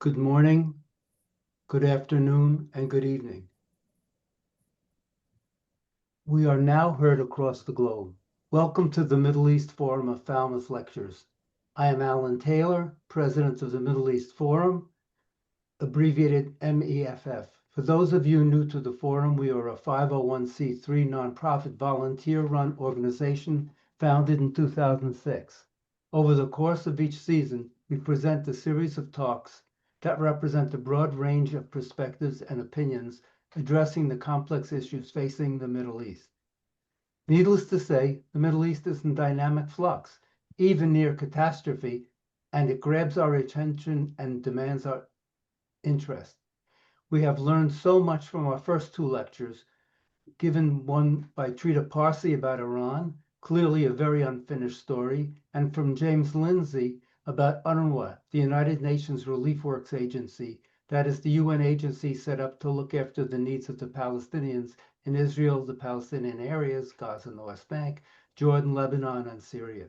Good morning, good afternoon, and good evening. We are now heard across the globe. Welcome to the Middle East Forum of Falmouth Lectures. I am Alan Taylor, President of the Middle East Forum, abbreviated MEFF. For those of you new to the forum, we are a 501c3 nonprofit volunteer-run organization founded in 2006. Over the course of each season, we present a series of talks that represent a broad range of perspectives and opinions addressing the complex issues facing the Middle East. Needless to say, the Middle East is in dynamic flux, even near catastrophe, and it grabs our attention and demands our interest. We have learned so much from our first two lectures, given one by Trita Parsi about Iran, clearly a very unfinished story, and from James Lindsay about UNRWA, the United Nations Relief Works Agency, that is the UN agency set up to look after the needs of the Palestinians in Israel, the Palestinian areas, Gaza and the West Bank, Jordan, Lebanon, and Syria.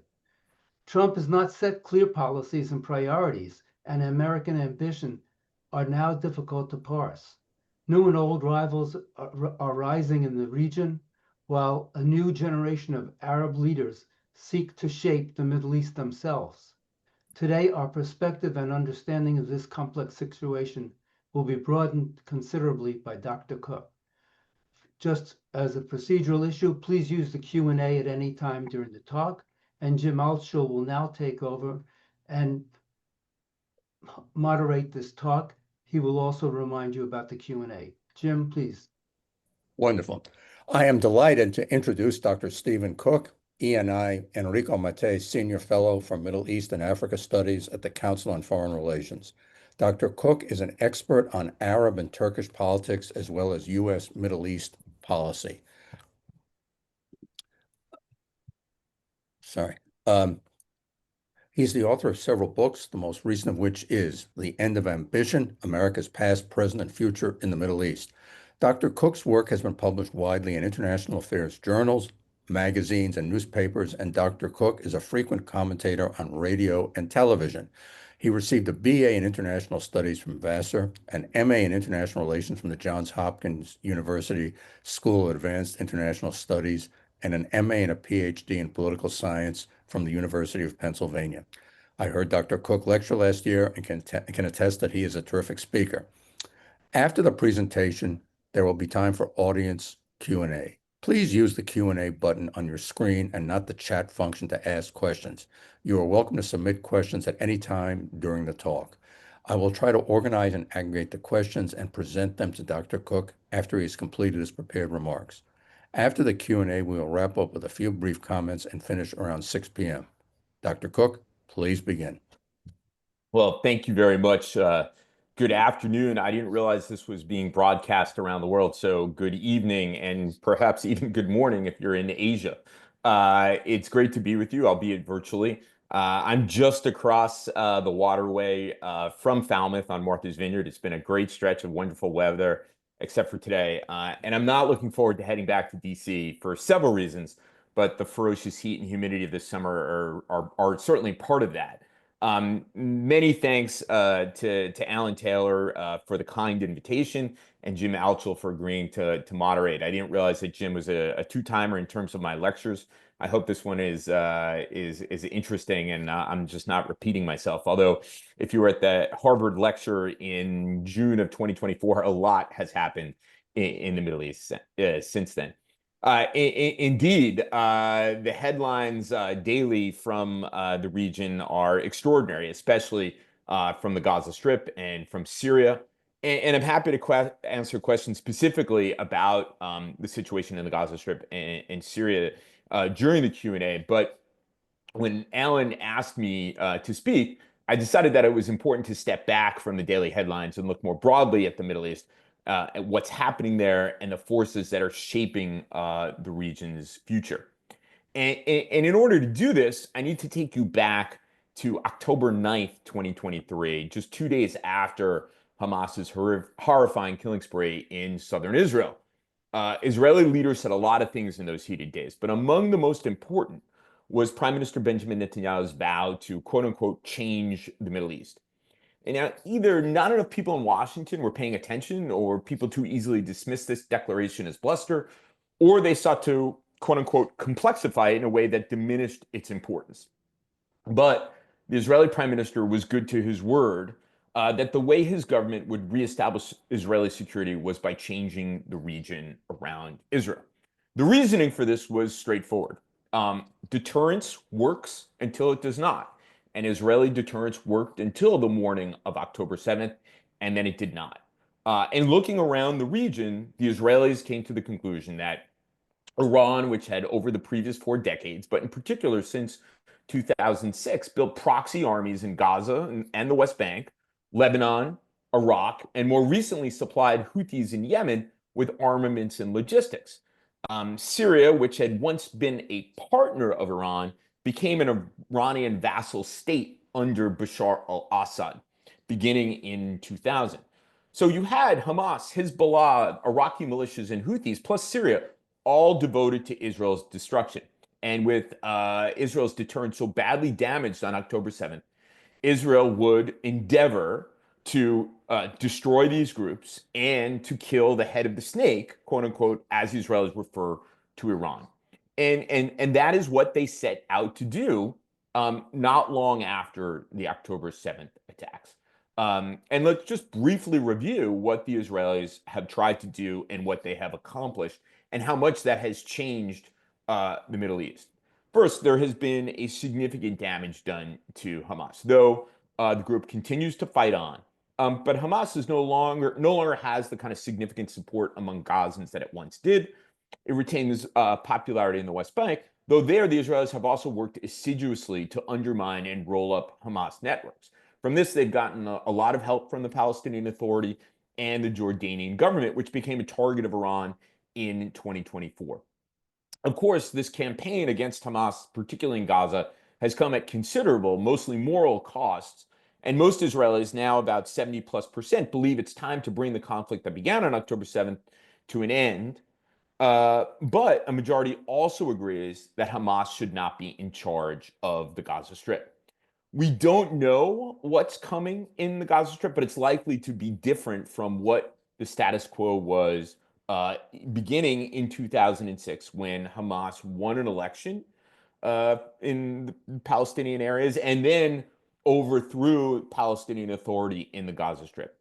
Trump has not set clear policies and priorities, and American ambition are now difficult to parse. New and old rivals are rising in the region, while a new generation of Arab leaders seek to shape the Middle East themselves. Today, our perspective and understanding of this complex situation will be broadened considerably by Dr. Cook. Just as a procedural issue, please use the Q&A at any time during the talk, and Jim Altschul will now take over and moderate this talk. He will also remind you about the Q&A. Jim, please. Wonderful. I am delighted to introduce Dr. Stephen Cook, ENI Enrico Mattei Senior Fellow for Middle East and Africa Studies at the Council on Foreign Relations. Dr. Cook is an expert on Arab and Turkish politics as well as U.S. Middle East policy. He's the author of several books, the most recent of which is The End of Ambition, America's Past, Present, and Future in the Middle East. Dr. Cook's work has been published widely in international affairs journals, magazines, and newspapers, and Dr. Cook is a frequent commentator on radio and television. He received a BA in International Studies from Vassar, an MA in International Relations from the Johns Hopkins University School of Advanced International Studies, and an MA and a PhD in Political Science from the University of Pennsylvania. I heard Dr. Cook lecture last year and can attest that he is a terrific speaker. After the presentation, there will be time for audience Q&A. Please use the Q&A button on your screen and not the chat function to ask questions. You are welcome to submit questions at any time during the talk. I will try to organize and aggregate the questions and present them to Dr. Cook after he has completed his prepared remarks. After the Q&A, we will wrap up with a few brief comments and finish around 6 p.m. Dr. Cook, please begin. Well, thank you very much. Good afternoon. I didn't realize this was being broadcast around the world, so good evening and perhaps even good morning if you're in Asia. It's great to be with you, albeit virtually. I'm just across the waterway from Falmouth on Martha's Vineyard. It's been a great stretch of wonderful weather, except for today. And I'm not looking forward to heading back to DC for several reasons, but the ferocious heat and humidity of this summer are certainly part of that. Many thanks to Alan Taylor for the kind invitation and Jim Altschul for agreeing to moderate. I didn't realize that Jim was a two-timer in terms of my lectures. I hope this one is interesting and I'm just not repeating myself. Although if you were at the Harvard lecture in June of 2024, a lot has happened in the Middle East since then. Indeed, the headlines daily from the region are extraordinary, especially from the Gaza Strip and from Syria. And I'm happy to answer questions specifically about the situation in the Gaza Strip and Syria during the Q&A. But when Alan asked me to speak, I decided that it was important to step back from the daily headlines and look more broadly at the Middle East, at what's happening there and the forces that are shaping the region's future. And in order to do this, I need to take you back to October 9th, 2023, just 2 days after Hamas's horrifying killing spree in southern Israel. Israeli leaders said a lot of things in those heated days, but among the most important was Prime Minister Benjamin Netanyahu's vow to, quote unquote, change the Middle East. And now either not enough people in Washington were paying attention, or people too easily dismissed this declaration as bluster, or they sought to, quote unquote, complexify it in a way that diminished its importance. But the Israeli prime minister was good to his word that the way his government would reestablish Israeli security was by changing the region around Israel. The reasoning for this was straightforward. Deterrence works until it does not. And Israeli deterrence worked until the morning of October 7th, and then it did not. And looking around the region, the Israelis came to the conclusion that Iran, which had over the previous 4 decades, but in particular since 2006, built proxy armies in Gaza and the West Bank, Lebanon, Iraq, and more recently supplied Houthis in Yemen with armaments and logistics. Syria, which had once been a partner of Iran, became an Iranian vassal state under Bashar al-Assad, beginning in 2000. So you had Hamas, Hezbollah, Iraqi militias, and Houthis, plus Syria, all devoted to Israel's destruction. And with Israel's deterrence so badly damaged on October 7th, Israel would endeavor to destroy these groups and to kill the head of the snake, quote unquote, as Israelis refer to Iran. And that is what they set out to do not long after the October 7th attacks. And let's just briefly review what the Israelis have tried to do and what they have accomplished and how much that has changed the Middle East. First, there has been a significant damage done to Hamas, though the group continues to fight on. But Hamas is no longer has the kind of significant support among Gazans that it once did. It retains popularity in the West Bank, though there the Israelis have also worked assiduously to undermine and roll up Hamas networks. From this, they've gotten a lot of help from the Palestinian Authority and the Jordanian government, which became a target of Iran in 2024. Of course, this campaign against Hamas, particularly in Gaza, has come at considerable, mostly moral costs. And most Israelis, now about 70+%, believe it's time to bring the conflict that began on October 7th to an end. But a majority also agrees that Hamas should not be in charge of the Gaza Strip. We don't know what's coming in the Gaza Strip, but it's likely to be different from what the status quo was beginning in 2006 when Hamas won an election in the Palestinian areas and then overthrew Palestinian Authority in the Gaza Strip.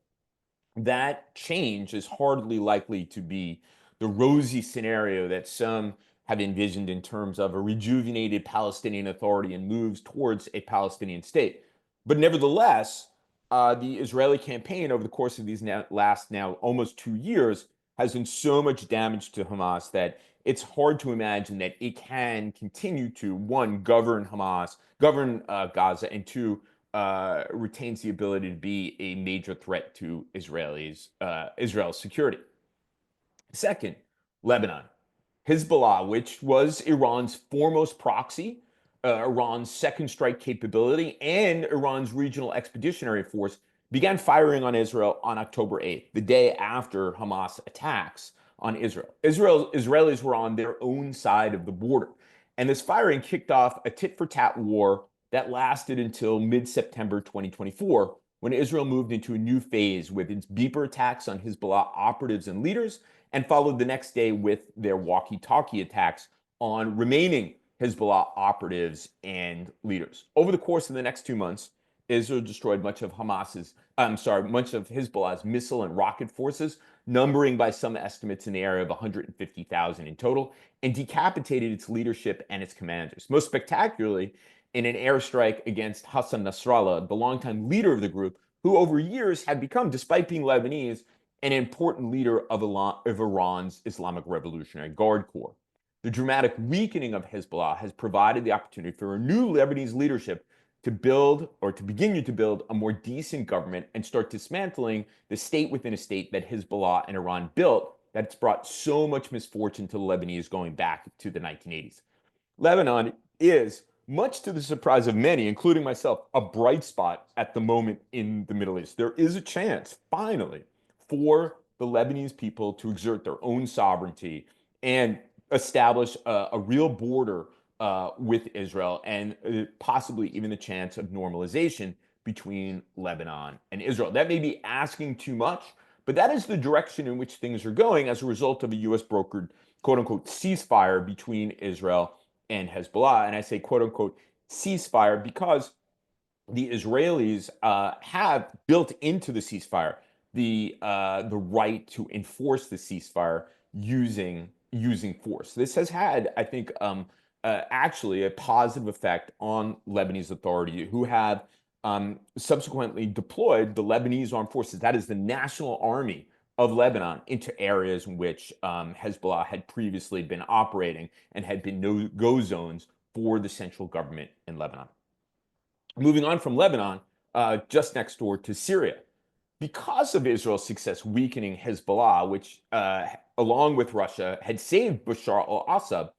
That change is hardly likely to be the rosy scenario that some have envisioned in terms of a rejuvenated Palestinian Authority and moves towards a Palestinian state. But nevertheless, the Israeli campaign over the course of these last almost 2 years has done so much damage to Hamas that it's hard to imagine that it can continue to, one, govern Gaza, and two, retains the ability to be a major threat to Israel's security. Second, Lebanon. Hezbollah, which was Iran's foremost proxy, Iran's second strike capability, and Iran's regional expeditionary force, began firing on Israel on October 8th, the day after Hamas attacks on Israel. Israelis were on their own side of the border, and this firing kicked off a tit-for-tat war that lasted until mid-September 2024, when Israel moved into a new phase with its beeper attacks on Hezbollah operatives and leaders, and followed the next day with their walkie-talkie attacks on remaining Hezbollah operatives and leaders. Over the course of the next 2 months, Israel destroyed much of Hezbollah's missile and rocket forces, numbering by some estimates in the area of 150,000 in total, and decapitated its leadership and its commanders. Most spectacularly, in an airstrike against Hassan Nasrallah, the longtime leader of the group, who over years had become, despite being Lebanese, an important leader of Iran's Islamic Revolutionary Guard Corps. The dramatic weakening of Hezbollah has provided the opportunity for a new Lebanese leadership to begin to build a more decent government and start dismantling the state within a state that Hezbollah and Iran built that's brought so much misfortune to the Lebanese going back to the 1980s. Lebanon is, much to the surprise of many, including myself, a bright spot at the moment in the Middle East. There is a chance, finally, for the Lebanese people to exert their own sovereignty and establish a real border with Israel, and possibly even the chance of normalization between Lebanon and Israel. That may be asking too much, but that is the direction in which things are going as a result of a U.S. brokered quote unquote ceasefire between Israel and Hezbollah. And I say quote unquote ceasefire because the Israelis have built into the ceasefire the right to enforce the ceasefire using force. This has had, I think, actually a positive effect on Lebanese authority, who have subsequently deployed the Lebanese armed forces, that is the national army of Lebanon, into areas in which Hezbollah had previously been operating and had been no-go zones for the central government in Lebanon. Moving on from Lebanon, just next door to Syria. Because of Israel's success weakening Hezbollah, which, along with Russia, had saved Bashar al-Assad,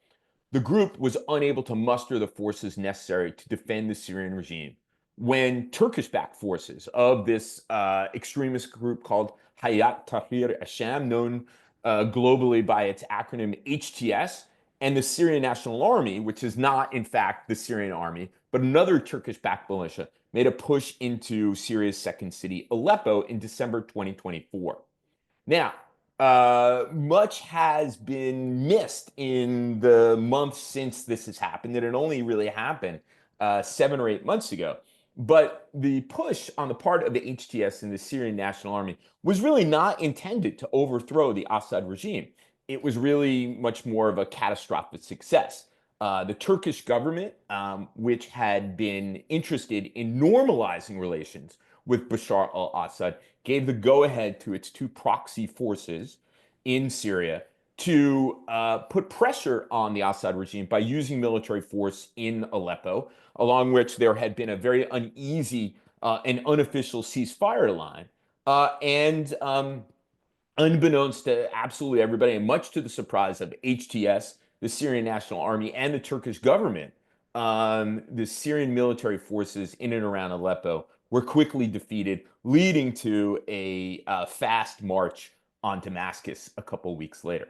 the group was unable to muster the forces necessary to defend the Syrian regime when Turkish-backed forces of this extremist group called Hayat Tahrir al-Sham, known globally by its acronym HTS, and the Syrian National Army, which is not, in fact, the Syrian army, but another Turkish-backed militia, made a push into Syria's second city, Aleppo, in December 2024. Now, much has been missed in the months since this has happened, and it only really happened 7 or 8 months ago. But the push on the part of the HTS and the Syrian National Army was really not intended to overthrow the Assad regime. It was really much more of a catastrophic success. The Turkish government, which had been interested in normalizing relations with Bashar al-Assad, gave the go-ahead to its two proxy forces in Syria to put pressure on the Assad regime by using military force in Aleppo, along which there had been a very uneasy and unofficial ceasefire line. Unbeknownst to absolutely everybody, and much to the surprise of HTS, the Syrian National Army, and the Turkish government, the Syrian military forces in and around Aleppo were quickly defeated, leading to a fast march on Damascus a couple weeks later.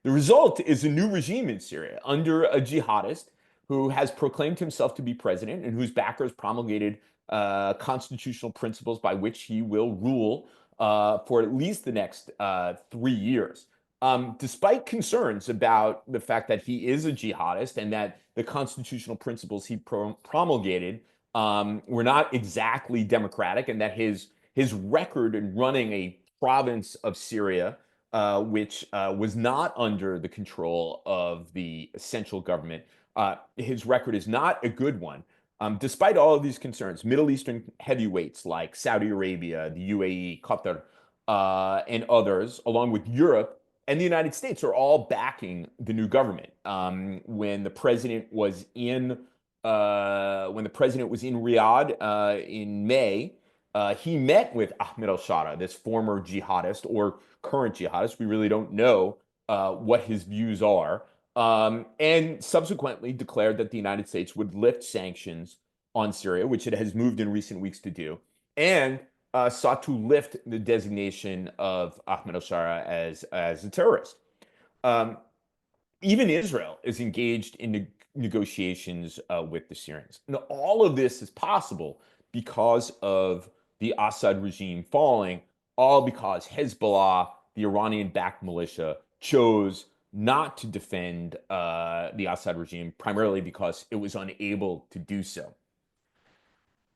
The result is a new regime in Syria under a jihadist who has proclaimed himself to be president and whose backers promulgated constitutional principles by which he will rule for at least the next 3 years. Despite concerns about the fact that he is a jihadist and that the constitutional principles he promulgated were not exactly democratic, and that his record in running a province of Syria, which was not under the control of the central government, his record is not a good one. Despite all of these concerns, Middle Eastern heavyweights like Saudi Arabia, the UAE, Qatar, and others, along with Europe and the United States, are all backing the new government. When the president was in Riyadh in May, he met with Ahmed al-Shara, this former jihadist or current jihadist. We really don't know what his views are. And subsequently declared that the United States would lift sanctions on Syria, which it has moved in recent weeks to do, and sought to lift the designation of Ahmed al-Shara as a terrorist. Even Israel is engaged in negotiations with the Syrians. Now, all of this is possible because of the Assad regime falling, all because Hezbollah, the Iranian-backed militia, chose not to defend the Assad regime, primarily because it was unable to do so.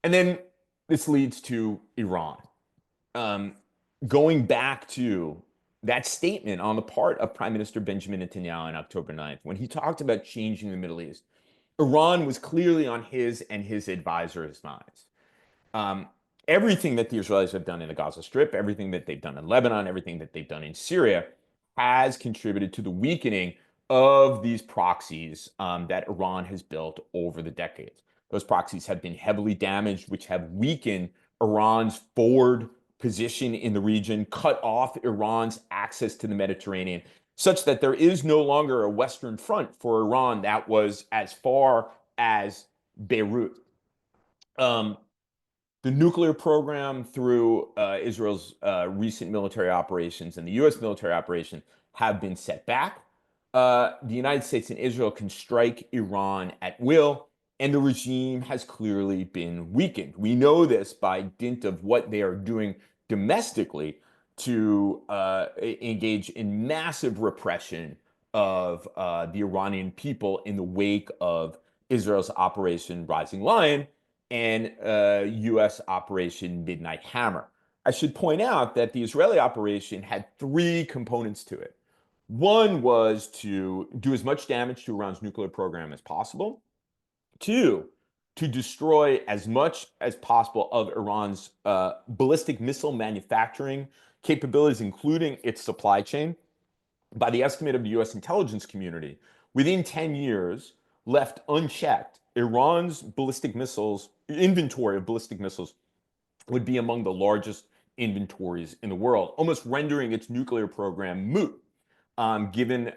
And then this leads to Iran. Going back to that statement on the part of Prime Minister Benjamin Netanyahu on October 9th, when he talked about changing the Middle East, Iran was clearly on his and his advisors' minds. Everything that the Israelis have done in the Gaza Strip, everything that they've done in Lebanon, everything that they've done in Syria has contributed to the weakening of these proxies that Iran has built over the decades. Those proxies have been heavily damaged, which have weakened Iran's forward position in the region, cut off Iran's access to the Mediterranean, such that there is no longer a Western front for Iran that was as far as Beirut. The nuclear program, through Israel's recent military operations and the U.S. military operation, have been set back. The United States and Israel can strike Iran at will, and the regime has clearly been weakened. We know this by dint of what they are doing domestically to engage in massive repression of the Iranian people in the wake of Israel's Operation Rising Lion and U.S. Operation Midnight Hammer. I should point out that the Israeli operation had three components to it. One was to do as much damage to Iran's nuclear program as possible. Two, to destroy as much as possible of Iran's ballistic missile manufacturing capabilities, including its supply chain. By the estimate of the US intelligence community, within 10 years, left unchecked, Iran's ballistic missiles, inventory of ballistic missiles, would be among the largest inventories in the world, almost rendering its nuclear program moot, given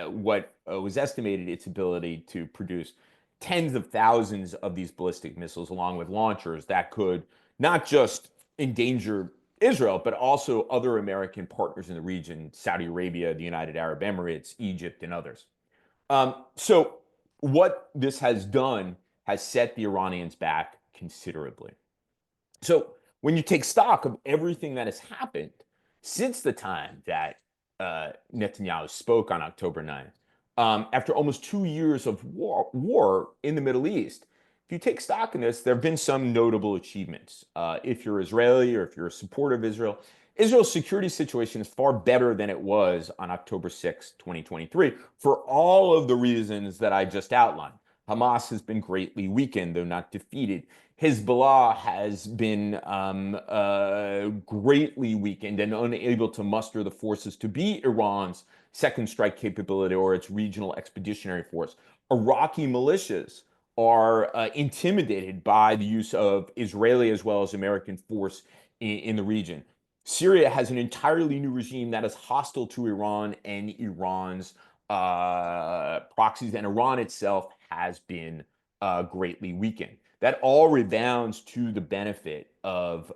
what was estimated its ability to produce tens of thousands of these ballistic missiles, along with launchers that could not just endanger Israel, but also other American partners in the region, Saudi Arabia, the United Arab Emirates, Egypt, and others. So what this has done has set the Iranians back considerably. So when you take stock of everything that has happened since the time that Netanyahu spoke on October 9th, after almost 2 years of war in the Middle East, if you take stock in this, there have been some notable achievements. If you're Israeli or if you're a supporter of Israel, Israel's security situation is far better than it was on October 6, 2023, for all of the reasons that I just outlined. Hamas has been greatly weakened, though not defeated. Hezbollah has been greatly weakened and unable to muster the forces to be Iran's second strike capability or its regional expeditionary force. Iraqi militias are intimidated by the use of Israeli as well as American force in the region. Syria has an entirely new regime that is hostile to Iran and Iran's proxies, and Iran itself has been greatly weakened. That all redounds to the benefit of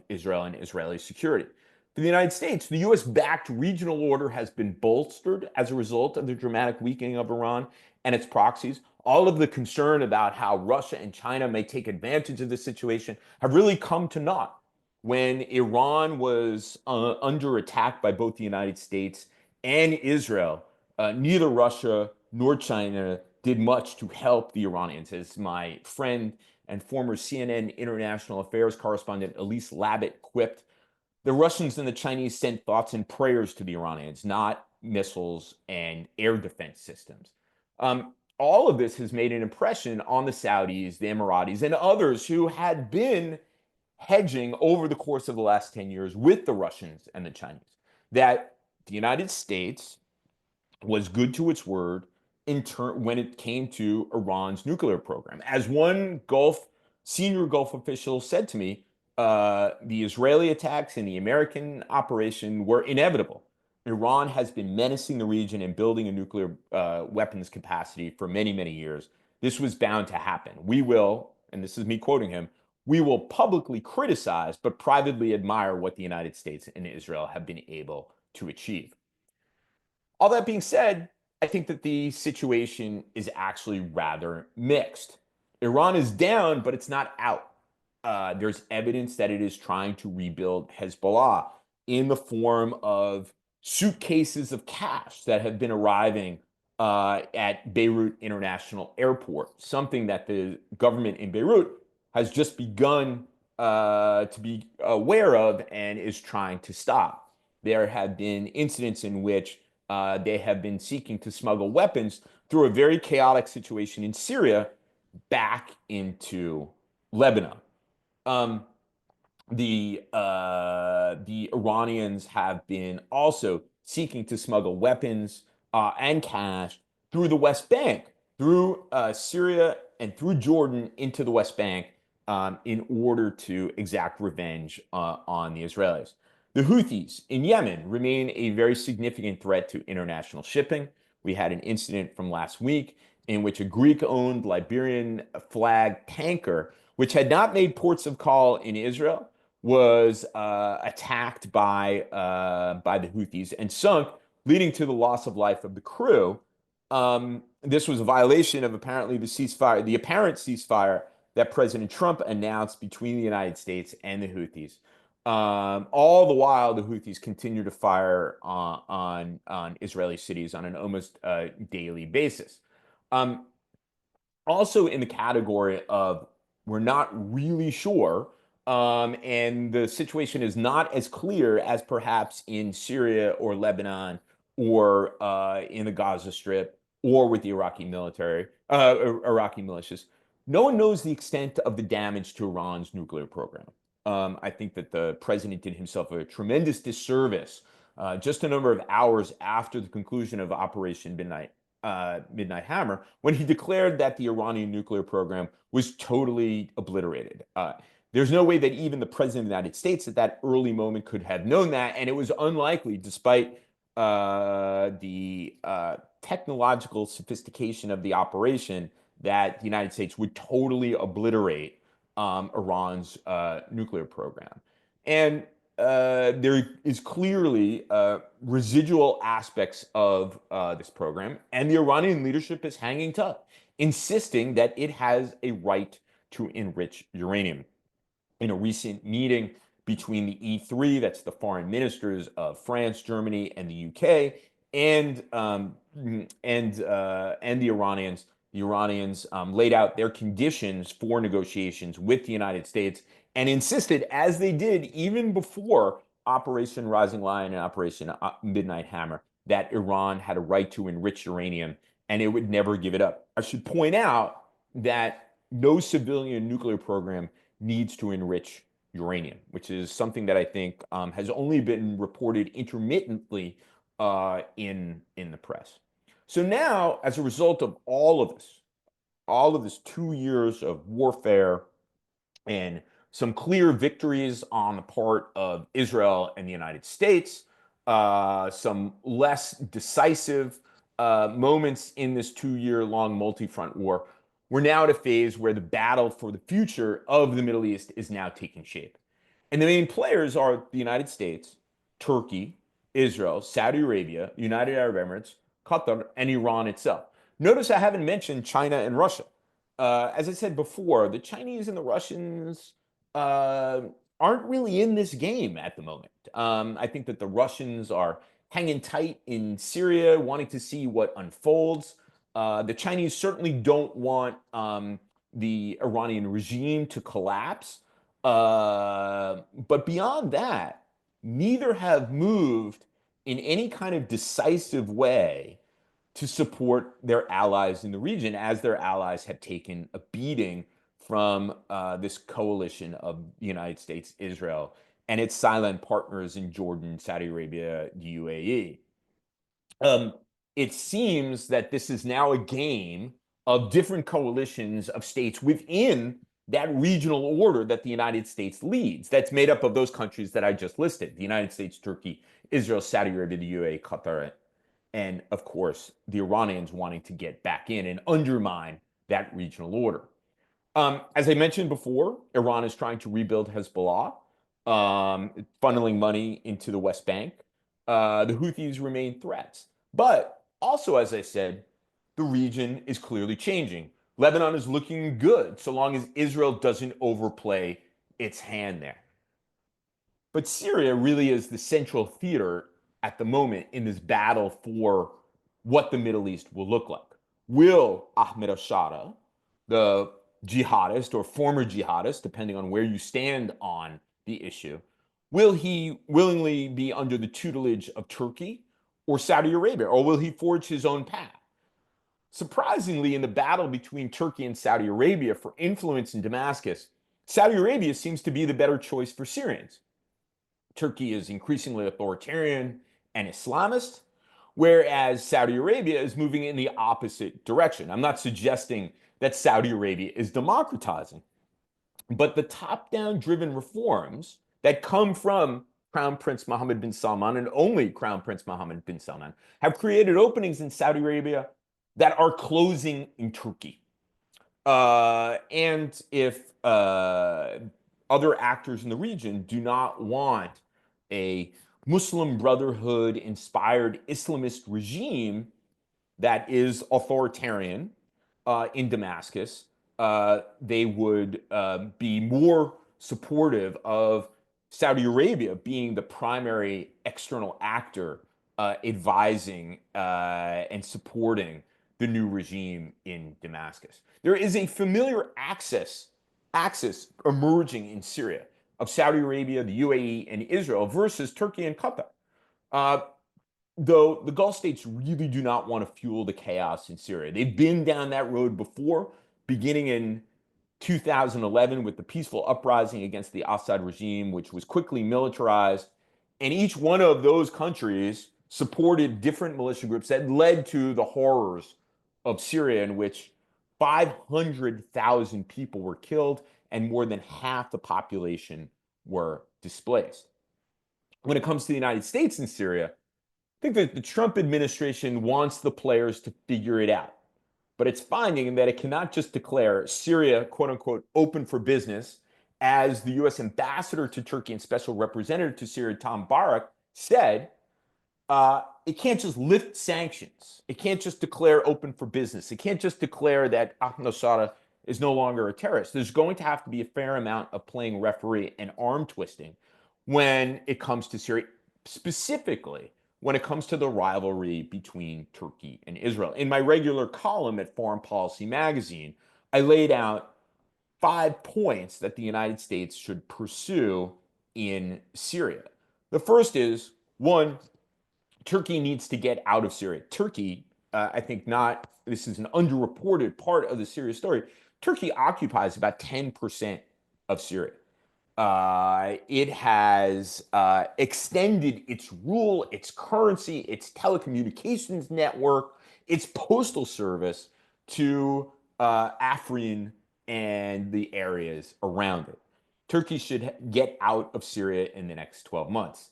Israel and Israeli security. For the United States, the U.S.-backed regional order has been bolstered as a result of the dramatic weakening of Iran and its proxies. All of the concern about how Russia and China may take advantage of this situation have really come to naught. When Iran was under attack by both the United States and Israel, neither Russia nor China did much to help the Iranians. As my friend and former CNN international affairs correspondent Elise Labott quipped, the Russians and the Chinese sent thoughts and prayers to the Iranians, not missiles and air defense systems. All of this has made an impression on the Saudis, the Emiratis, and others who had been hedging over the course of the last 10 years with the Russians and the Chinese, that the United States was good to its word when it came to Iran's nuclear program. As one senior Gulf official said to me, the Israeli attacks and the American operation were inevitable. Iran has been menacing the region and building a nuclear weapons capacity for many, many years. This was bound to happen. We will, and this is me quoting him, we will publicly criticize, but privately admire what the United States and Israel have been able to achieve. All that being said, I think that the situation is actually rather mixed. Iran is down, but it's not out. There's evidence that it is trying to rebuild Hezbollah in the form of suitcases of cash that have been arriving at Beirut International Airport, something that the government in Beirut has just begun to be aware of and is trying to stop. There have been incidents in which they have been seeking to smuggle weapons through a very chaotic situation in Syria back into Lebanon. The Iranians have been also seeking to smuggle weapons and cash through the West Bank, through Syria and through Jordan into the West Bank in order to exact revenge on the Israelis. The Houthis in Yemen remain a very significant threat to international shipping. We had an incident from last week in which a Greek-owned Liberian flag tanker, which had not made ports of call in Israel, was attacked by the Houthis and sunk, leading to the loss of life of the crew. this was a violation of apparently the apparent ceasefire that President Trump announced between the United States and the Houthis. All the while, the Houthis continue to fire on Israeli cities on an almost daily basis. Also in the category of we're not really sure, and the situation is not as clear as perhaps in Syria or Lebanon or in the Gaza Strip or with the Iraqi military, Iraqi militias. No one knows the extent of the damage to Iran's nuclear program. I think that the president did himself a tremendous disservice just a number of hours after the conclusion of Operation Midnight Hammer, when he declared that the Iranian nuclear program was totally obliterated. There's no way that even the president of the United States at that early moment could have known that, and it was unlikely, despite the technological sophistication of the operation, that the United States would totally obliterate Iran's nuclear program. And there is clearly residual aspects of this program, and the Iranian leadership is hanging tough, insisting that it has a right to enrich uranium. In a recent meeting between the E3, that's the foreign ministers of France, Germany, and the UK, and the Iranians, laid out their conditions for negotiations with the United States and insisted, as they did even before Operation Rising Lion and Operation Midnight Hammer, that Iran had a right to enrich uranium and it would never give it up. I should point out that no civilian nuclear program needs to enrich uranium, which is something that I think has only been reported intermittently in the press. So now, as a result of all of this 2 years of warfare and some clear victories on the part of Israel and the United States, some less decisive moments in this 2-year-long multi-front war, we're now at a phase where the battle for the future of the Middle East is now taking shape. And the main players are the United States, Turkey, Israel, Saudi Arabia, United Arab Emirates, Qatar, and Iran itself. Notice I haven't mentioned China and Russia. As I said before, the Chinese and the Russians aren't really in this game at the moment. I think that the Russians are hanging tight in Syria, wanting to see what unfolds. The Chinese certainly don't want the Iranian regime to collapse. But beyond that, neither have moved in any kind of decisive way to support their allies in the region, as their allies have taken a beating from this coalition of the United States, Israel, and its silent partners in Jordan, Saudi Arabia, the UAE. It seems that this is now a game of different coalitions of states within that regional order that the United States leads, that's made up of those countries that I just listed: the United States, Turkey, Israel, Saudi Arabia, the UAE, Qatar, and of course, the Iranians wanting to get back in and undermine that regional order. As I mentioned before, Iran is trying to rebuild Hezbollah, funneling money into the West Bank. The Houthis remain threats. But also, as I said, the region is clearly changing. Lebanon is looking good so long as Israel doesn't overplay its hand there. But Syria really is the central theater at the moment in this battle for what the Middle East will look like. Will Ahmed al-Shara, the jihadist or former jihadist, depending on where you stand on the issue, will he willingly be under the tutelage of Turkey or Saudi Arabia, or will he forge his own path? Surprisingly, in the battle between Turkey and Saudi Arabia for influence in Damascus, Saudi Arabia seems to be the better choice for Syrians. Turkey is increasingly authoritarian and Islamist, whereas Saudi Arabia is moving in the opposite direction. I'm not suggesting that Saudi Arabia is democratizing, but the top-down driven reforms that come from Crown Prince Mohammed bin Salman, and only Crown Prince Mohammed bin Salman, have created openings in Saudi Arabia that are closing in Turkey. And if other actors in the region do not want a Muslim Brotherhood inspired Islamist regime, that is authoritarian in Damascus, they would be more supportive of Saudi Arabia being the primary external actor advising and supporting the new regime in Damascus. There is a familiar axis emerging in Syria of Saudi Arabia, the UAE, and Israel versus Turkey and Qatar. Though the Gulf states really do not want to fuel the chaos in Syria. They've been down that road before, beginning in 2011 with the peaceful uprising against the Assad regime, which was quickly militarized. And each one of those countries supported different militia groups that led to the horrors of Syria, in which 500,000 people were killed and more than half the population were displaced. When it comes to the United States in Syria, I think that the Trump administration wants the players to figure it out. But it's finding that it cannot just declare Syria, quote unquote, open for business, as the US ambassador to Turkey and special representative to Syria, Tom Barak, said. It can't just lift sanctions. It can't just declare open for business. It can't just declare that Ahmed al-Shara is no longer a terrorist. There's going to have to be a fair amount of playing referee and arm twisting when it comes to Syria, specifically when it comes to the rivalry between Turkey and Israel. In my regular column at Foreign Policy Magazine, I laid out 5 points that the United States should pursue in Syria. The first is, one, Turkey needs to get out of Syria. Turkey, I think this is an underreported part of the Syria story. Turkey occupies about 10% of Syria. It has extended its rule, its currency, its telecommunications network, its postal service to Afrin and the areas around it. Turkey should get out of Syria in the next 12 months.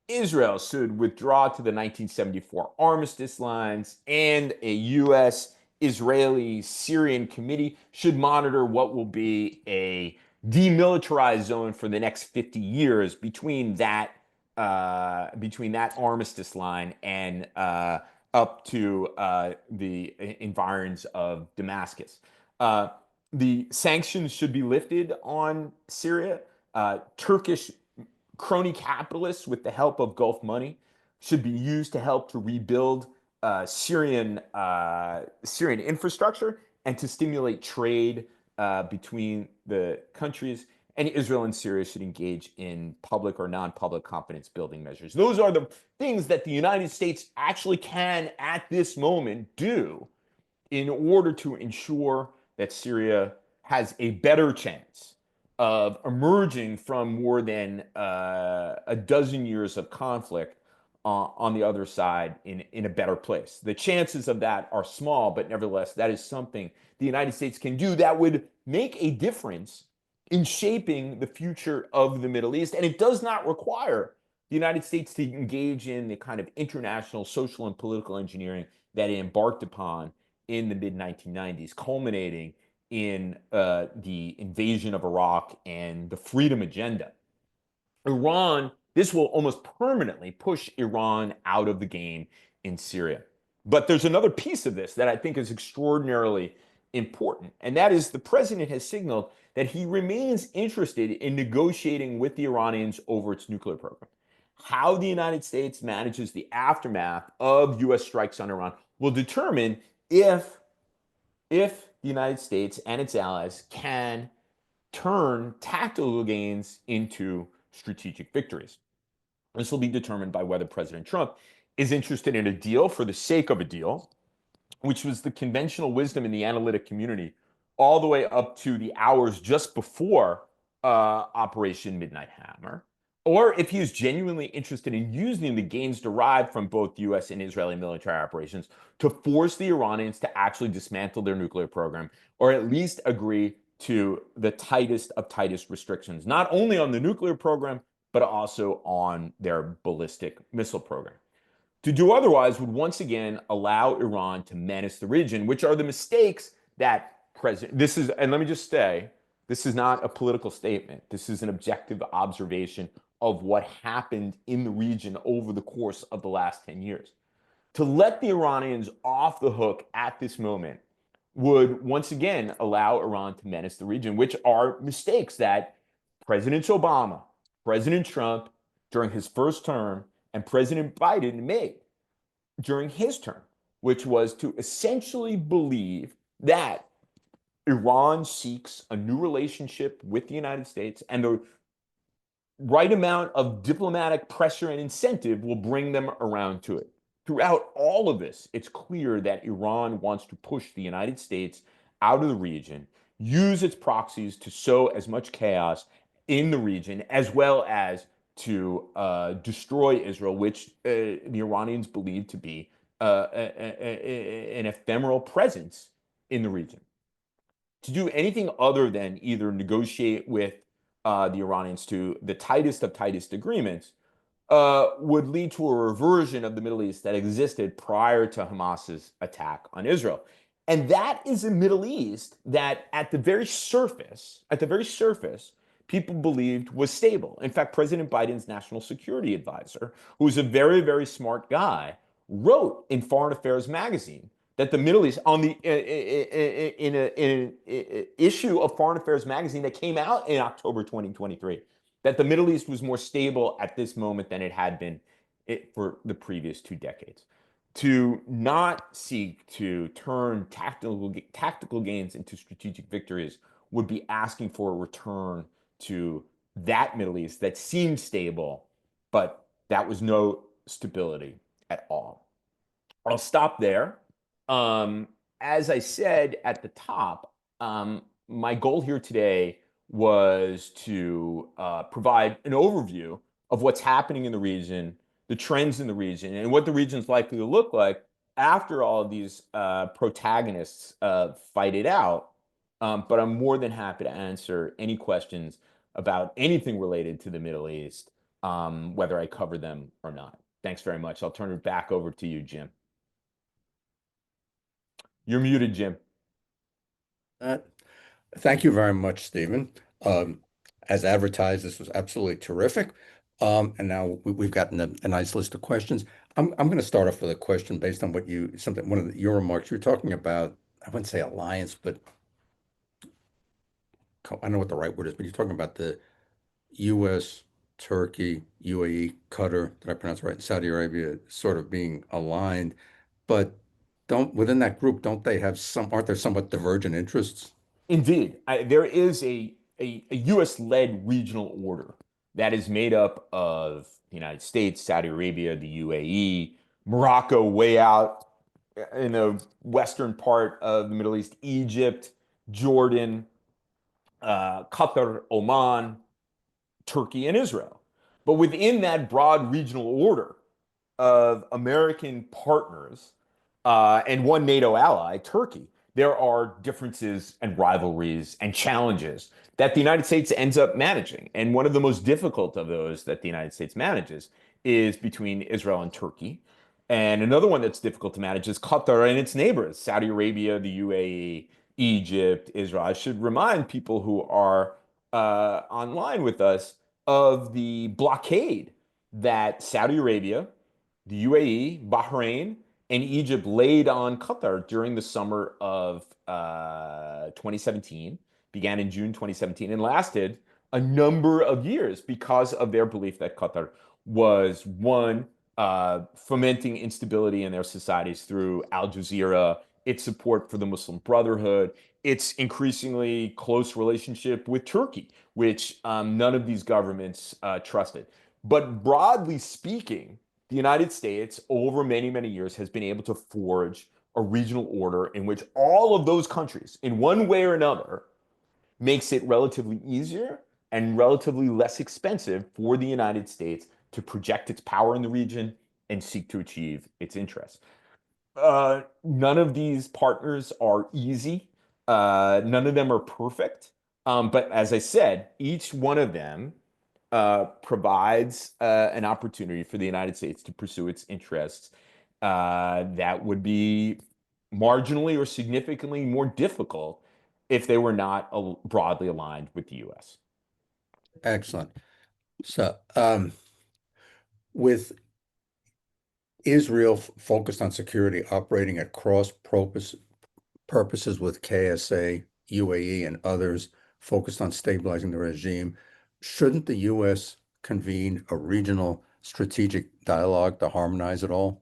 Israel should withdraw to the 1974 armistice lines, and a U.S.-Israeli-Syrian committee should monitor what will be a demilitarized zone for the next 50 years between that armistice line and up to the environs of Damascus. The sanctions should be lifted on Syria. Turkish crony capitalists, with the help of Gulf money, should be used to help to rebuild Syrian infrastructure and to stimulate trade between the countries. And Israel and Syria should engage in public or non-public confidence building measures. Those are the things that the United States actually can, at this moment, do in order to ensure that Syria has a better chance of emerging from more than a dozen years of conflict on the other side in a better place. The chances of that are small, but nevertheless, that is something the United States can do that would make a difference in shaping the future of the Middle East. And it does not require the United States to engage in the kind of international social and political engineering that it embarked upon in the mid-1990s, culminating in the invasion of Iraq and the freedom agenda. This will almost permanently push Iran out of the game in Syria. But there's another piece of this that I think is extraordinarily important, and that is the president has signaled that he remains interested in negotiating with the Iranians over its nuclear program. How the United States manages the aftermath of U.S. strikes on Iran will determine if the United States and its allies can turn tactical gains into strategic victories. This will be determined by whether President Trump is interested in a deal for the sake of a deal, which was the conventional wisdom in the analytic community all the way up to the hours just before Operation Midnight Hammer, or if he is genuinely interested in using the gains derived from both U.S. and Israeli military operations to force the Iranians to actually dismantle their nuclear program, or at least agree to the tightest of tightest restrictions, not only on the nuclear program, but also on their ballistic missile program. To do otherwise would once again allow Iran to menace the region, which are the mistakes that and let me just say, this is not a political statement. This is an objective observation of what happened in the region over the course of the last 10 years. To let the Iranians off the hook at this moment would once again allow Iran to menace the region, which are mistakes that President Obama, President Trump during his first term, and President Biden made during his term, which was to essentially believe that Iran seeks a new relationship with the United States, and the right amount of diplomatic pressure and incentive will bring them around to it. Throughout all of this, it's clear that Iran wants to push the United States out of the region, use its proxies to sow as much chaos in the region, as well as to destroy Israel, which the Iranians believe to be an ephemeral presence in the region. To do anything other than either negotiate with the Iranians to the tightest of tightest agreements would lead to a reversion of the Middle East that existed prior to Hamas's attack on Israel. And that is a Middle East that at the very surface, people believed was stable. In fact, President Biden's national security advisor, who's a very, very smart guy, wrote in Foreign Affairs magazine that the Middle East, on the in an issue of Foreign Affairs magazine that came out in October 2023, that the Middle East was more stable at this moment than it had been for the previous 2 decades. To not seek to turn tactical gains into strategic victories would be asking for a return to that Middle East that seemed stable, but that was no stability at all. I'll stop there. As I said at the top, my goal here today was to provide an overview of what's happening in the region, the trends in the region, and what the region's likely to look like after all of these protagonists fight it out. But I'm more than happy to answer any questions about anything related to the Middle East, whether I cover them or not. Thanks very much. I'll turn it back over to you, Jim. You're muted, Jim. Thank you very much, Stephen. As advertised, this was absolutely terrific. And now we've gotten a nice list of questions. I'm going to start off with a question based on one of your remarks. You were talking about, I wouldn't say alliance, but I don't know what the right word is, but you're talking about the U.S., Turkey, UAE, Qatar, did I pronounce it right? Saudi Arabia sort of being aligned. But within that group, aren't there somewhat divergent interests? Indeed, there is a U.S.-led regional order that is made up of the United States, Saudi Arabia, the UAE, Morocco, way out in the western part of the Middle East, Egypt, Jordan, Qatar, Oman, Turkey, and Israel. But within that broad regional order of American partners and one NATO ally, Turkey, there are differences and rivalries and challenges that the United States ends up managing. And one of the most difficult of those that the United States manages is between Israel and Turkey. And another one that's difficult to manage is Qatar and its neighbors, Saudi Arabia, the UAE, Egypt, Israel. I should remind people who are online with us of the blockade that Saudi Arabia, the UAE, Bahrain, and Egypt laid on Qatar during the summer of 2017, began in June 2017, and lasted a number of years because of their belief that Qatar was, one, fomenting instability in their societies through Al Jazeera, its support for the Muslim Brotherhood, its increasingly close relationship with Turkey, which none of these governments trusted. But broadly speaking, the United States, over many, many years, has been able to forge a regional order in which all of those countries, in one way or another, makes it relatively easier and relatively less expensive for the United States to project its power in the region and seek to achieve its interests. None of these partners are easy. None of them are perfect. But as I said, each one of them provides an opportunity for the United States to pursue its interests that would be marginally or significantly more difficult if they were not broadly aligned with the U.S. Excellent. So, with Israel focused on security, operating at cross purposes with KSA, UAE, and others focused on stabilizing the regime. Shouldn't the U.S. convene a regional strategic dialogue to harmonize it all?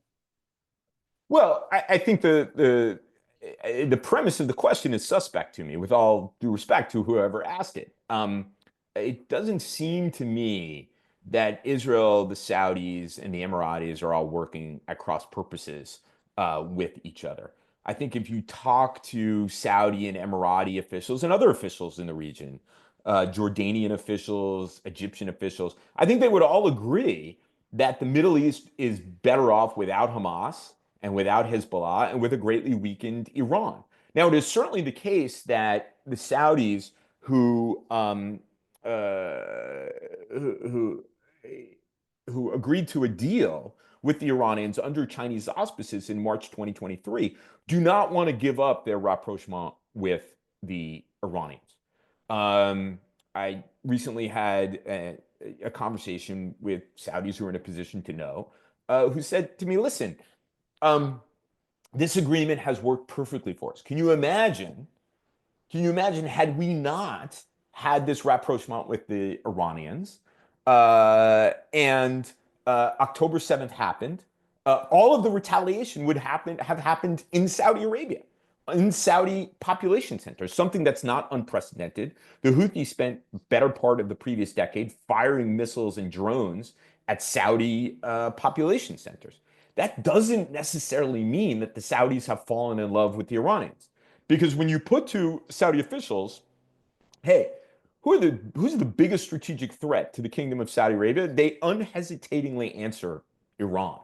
Well, I think the premise of the question is suspect to me, with all due respect to whoever asked it. It doesn't seem to me that Israel, the Saudis, and the Emiratis are all working at cross purposes with each other. I think if you talk to Saudi and Emirati officials and other officials in the region, Jordanian officials, Egyptian officials, I think they would all agree that the Middle East is better off without Hamas and without Hezbollah and with a greatly weakened Iran. Now, it is certainly the case that the Saudis who uh, who, who agreed to a deal with the Iranians under Chinese auspices in March 2023 do not want to give up their rapprochement with the Iranians. I recently had a conversation with Saudis who are in a position to know, who said to me, listen, this agreement has worked perfectly for us. Can you imagine had we not had this rapprochement with the Iranians, and October 7th happened, all of the retaliation would have happened in Saudi Arabia, in Saudi population centers, something that's not unprecedented. The Houthis spent better part of the previous decade firing missiles and drones at Saudi population centers. That doesn't necessarily mean that the Saudis have fallen in love with the Iranians. Because when you put to Saudi officials, hey, who's the biggest strategic threat to the kingdom of Saudi Arabia? They unhesitatingly answer Iran.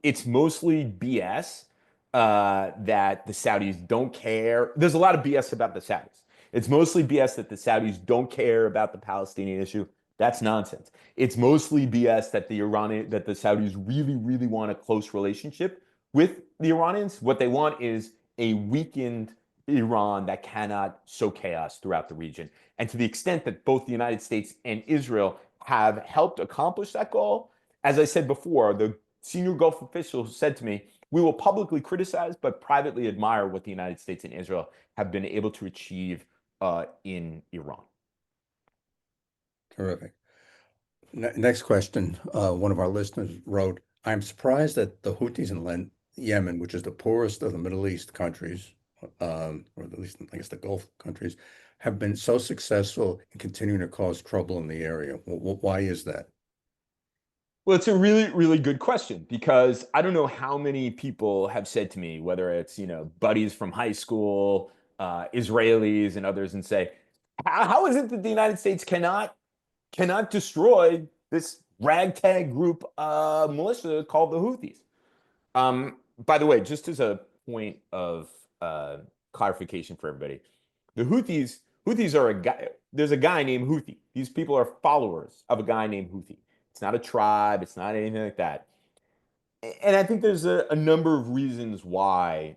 It's mostly BS that the Saudis don't care. There's a lot of BS about the Saudis. It's mostly BS that the Saudis don't care about the Palestinian issue. That's nonsense. It's mostly BS that the Saudis really, really want a close relationship with the Iranians. What they want is a weakened Iran that cannot sow chaos throughout the region. And to the extent that both the United States and Israel have helped accomplish that goal, as I said before, the senior Gulf official said to me, we will publicly criticize, but privately admire what the United States and Israel have been able to achieve in Iran. Terrific. Next question. One of our listeners wrote, I'm surprised that the Houthis in Yemen, which is the poorest of the Middle East countries, or at least I guess the Gulf countries, have been so successful in continuing to cause trouble in the area. Why is that? Well, it's a really, really good question, because I don't know how many people have said to me, whether it's, buddies from high school, Israelis and others, and say, how is it that the United States cannot destroy this ragtag group militia called the Houthis? By the way, just as a point of clarification for everybody, the Houthis are a guy. There's a guy named Houthi. These people are followers of a guy named Houthi. It's not a tribe. It's not anything like that. And I think there's a number of reasons why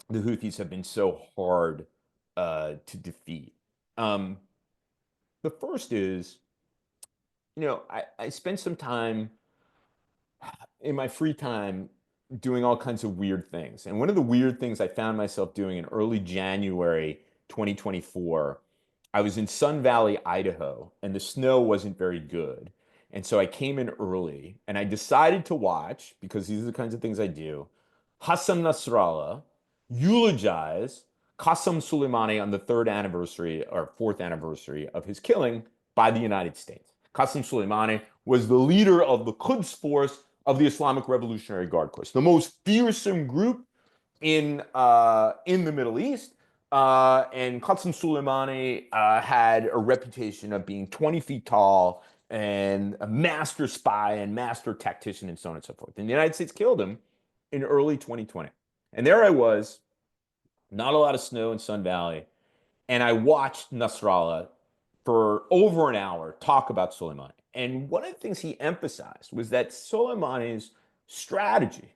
the Houthis have been so hard to defeat. The first is, I spent some time in my free time doing all kinds of weird things. And one of the weird things I found myself doing in early January 2024, I was in Sun Valley, Idaho, and the snow wasn't very good. And so I came in early and I decided to watch, because these are the kinds of things I do, Hassan Nasrallah eulogize Qasem Soleimani on the third anniversary or fourth anniversary of his killing by the United States. Qasem Soleimani was the leader of the Quds Force of the Islamic Revolutionary Guard Corps, the most fearsome group in the Middle East. And Qasem Soleimani had a reputation of being 20 feet tall and a master spy and master tactician and so on and so forth. And the United States killed him in early 2020. And there I was, not a lot of snow in Sun Valley, and I watched Nasrallah for over an hour talk about Soleimani. And one of the things he emphasized was that Soleimani's strategy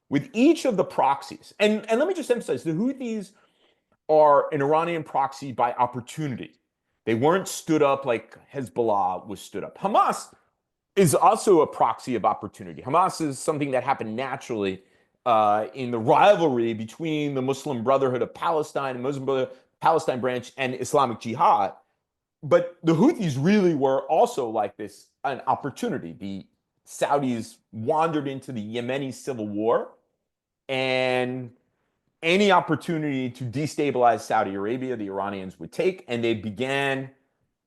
with each of the proxies, and let me just emphasize, the Houthis are an Iranian proxy by opportunity. They weren't stood up like Hezbollah was stood up. Hamas is also a proxy of opportunity. Hamas is something that happened naturally in the rivalry between the Muslim Brotherhood of Palestine and Muslim Brotherhood Palestine branch and Islamic Jihad. But the Houthis really were also like this, an opportunity. The Saudis wandered into the Yemeni civil war, and any opportunity to destabilize Saudi Arabia, the Iranians would take, and they began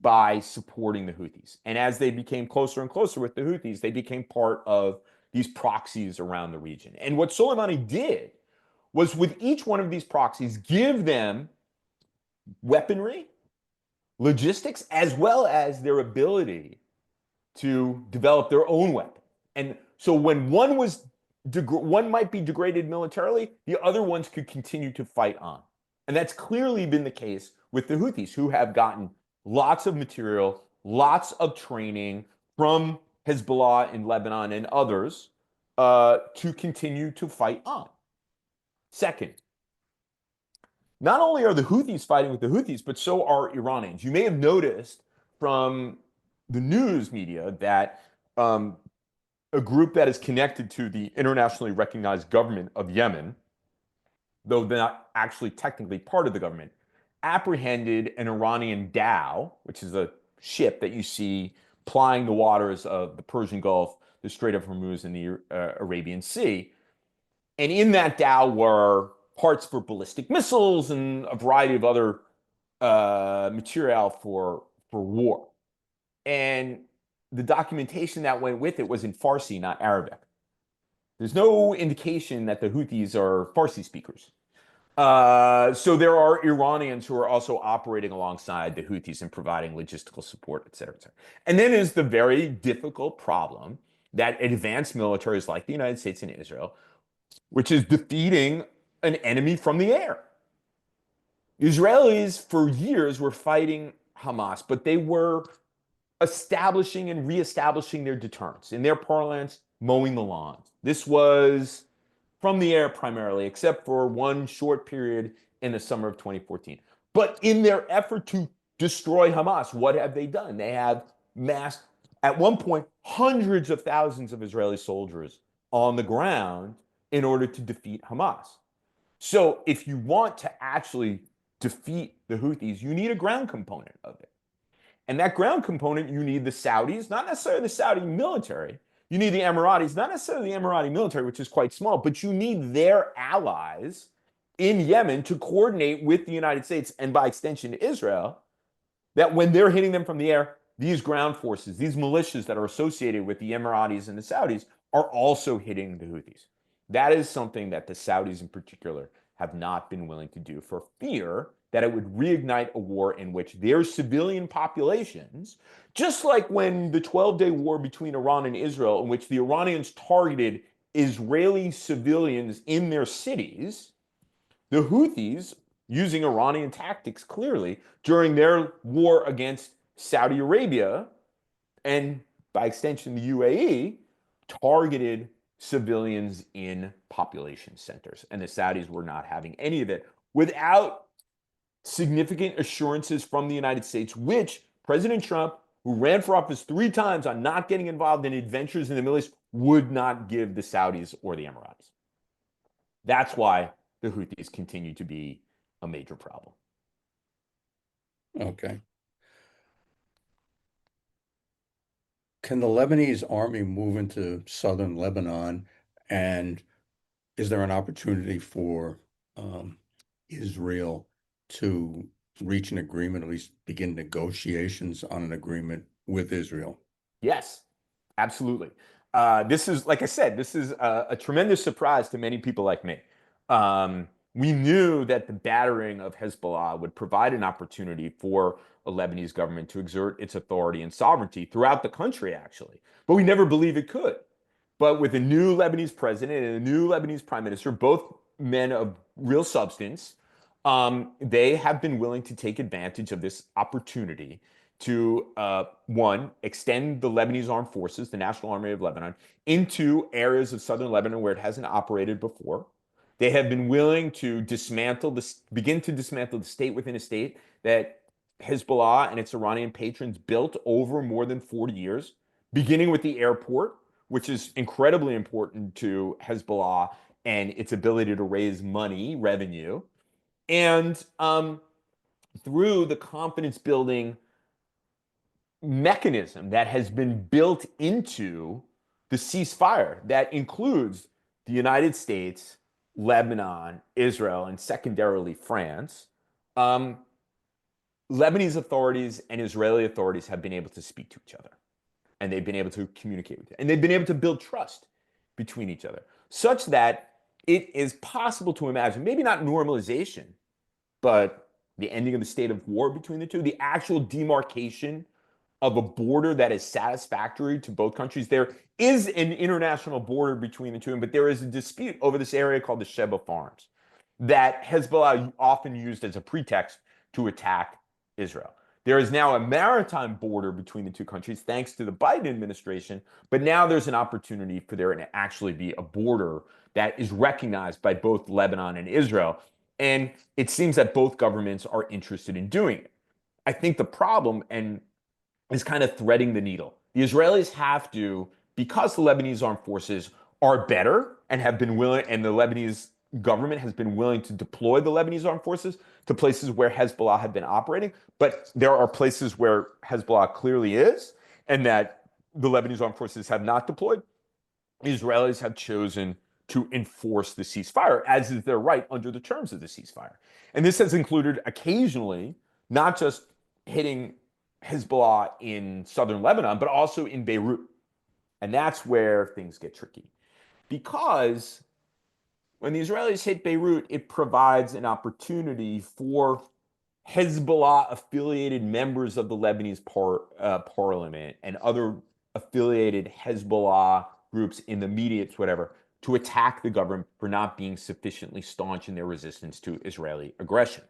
by supporting the Houthis. And as they became closer and closer with the Houthis, they became part of these proxies around the region. And what Soleimani did was, with each one of these proxies, give them weaponry, logistics, as well as their ability to develop their own weapon. And so when one might be degraded militarily, the other ones could continue to fight on. And that's clearly been the case with the Houthis, who have gotten lots of material, lots of training from Hezbollah in Lebanon and others to continue to fight on. Second, not only are the Houthis fighting with the Houthis, but so are Iranians. You may have noticed from the news media that a group that is connected to the internationally recognized government of Yemen, though they're not actually technically part of the government, apprehended an Iranian dhow, which is a ship that you see plying the waters of the Persian Gulf, the Strait of Hormuz, and the Arabian Sea. And in that dhow were parts for ballistic missiles and a variety of other material for war. And the documentation that went with it was in Farsi, not Arabic. There's no indication that the Houthis are Farsi speakers. So there are Iranians who are also operating alongside the Houthis and providing logistical support, et cetera, et cetera. And then is the very difficult problem that advanced militaries like the United States and Israel, which is defeating an enemy from the air. Israelis for years were fighting Hamas, but they were establishing and reestablishing their deterrence. In their parlance, mowing the lawn. This was from the air primarily, except for one short period in the summer of 2014. But in their effort to destroy Hamas, what have they done? They have massed, at one point, hundreds of thousands of Israeli soldiers on the ground in order to defeat Hamas. So if you want to actually defeat the Houthis, you need a ground component of it. And that ground component, you need the Saudis, not necessarily the Saudi military. You need the Emiratis, not necessarily the Emirati military, which is quite small, but you need their allies in Yemen to coordinate with the United States and by extension Israel, that when they're hitting them from the air, these ground forces, these militias that are associated with the Emiratis and the Saudis are also hitting the Houthis. That is something that the Saudis in particular have not been willing to do for fear that it would reignite a war in which their civilian populations, just like when the 12-day war between Iran and Israel, in which the Iranians targeted Israeli civilians in their cities, the Houthis, using Iranian tactics clearly, during their war against Saudi Arabia, and by extension the UAE, targeted civilians in population centers. And the Saudis were not having any of it without significant assurances from the United States, which President Trump, who ran for office 3 times on not getting involved in adventures in the Middle East, would not give the Saudis or the Emiratis. That's why the Houthis continue to be a major problem. Okay. Can the Lebanese army move into southern Lebanon? And is there an opportunity for Israel to reach an agreement, at least begin negotiations on an agreement with Israel? Yes, absolutely. This is, like I said, this is a tremendous surprise to many people like me. We knew that the battering of Hezbollah would provide an opportunity for a Lebanese government to exert its authority and sovereignty throughout the country, actually. But we never believed it could. But with a new Lebanese president and a new Lebanese prime minister, both men of real substance, they have been willing to take advantage of this opportunity to, one, extend the Lebanese armed forces, the National Army of Lebanon, into areas of southern Lebanon where it hasn't operated before. They have been willing to begin to dismantle the state within a state that Hezbollah and its Iranian patrons built over more than 40 years, beginning with the airport, which is incredibly important to Hezbollah and its ability to raise money, revenue, and through the confidence building mechanism that has been built into the ceasefire that includes the United States, Lebanon, Israel, and secondarily France. Lebanese authorities and Israeli authorities have been able to speak to each other, and they've been able to communicate with it, and they've been able to build trust between each other, such that it is possible to imagine, maybe not normalization, but the ending of the state of war between the two, the actual demarcation of a border that is satisfactory to both countries. There is an international border between the two, but there is a dispute over this area called the Sheba Farms that Hezbollah often used as a pretext to attack Israel. There is now a maritime border between the two countries thanks to the Biden administration, but now there's an opportunity for there to actually be a border that is recognized by both Lebanon and Israel. And it seems that both governments are interested in doing it. I think the problem is kind of threading the needle. The Israelis have to, because the Lebanese armed forces are better and have been willing, and the Lebanese government has been willing to deploy the Lebanese armed forces to places where Hezbollah had been operating. But there are places where Hezbollah clearly is, and that the Lebanese armed forces have not deployed. The Israelis have chosen to enforce the ceasefire, as is their right under the terms of the ceasefire. And this has included occasionally not just hitting Hezbollah in southern Lebanon, but also in Beirut. And that's where things get tricky. Because when the Israelis hit Beirut, it provides an opportunity for Hezbollah-affiliated members of the Lebanese parliament and other affiliated Hezbollah groups in the media, whatever, to attack the government for not being sufficiently staunch in their resistance to Israeli aggression.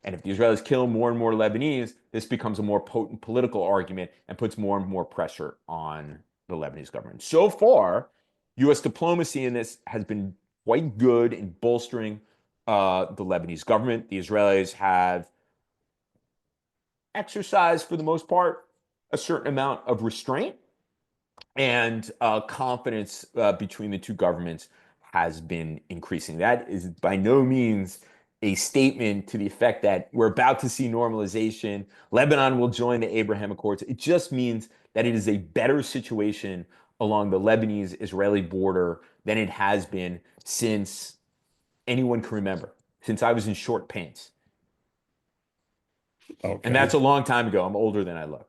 And if the Israelis kill more and more Lebanese, this becomes a more potent political argument and puts more and more pressure on the Lebanese government. So far, U.S. diplomacy in this has been quite good in bolstering the Lebanese government. The Israelis have exercised, for the most part, a certain amount of restraint, and confidence between the two governments has been increasing. That is by no means a statement to the effect that we're about to see normalization, Lebanon will join the Abraham Accords. It just means that it is a better situation along the Lebanese-Israeli border than it has been since anyone can remember, since I was in short pants. Okay. And that's a long time ago. I'm older than I look.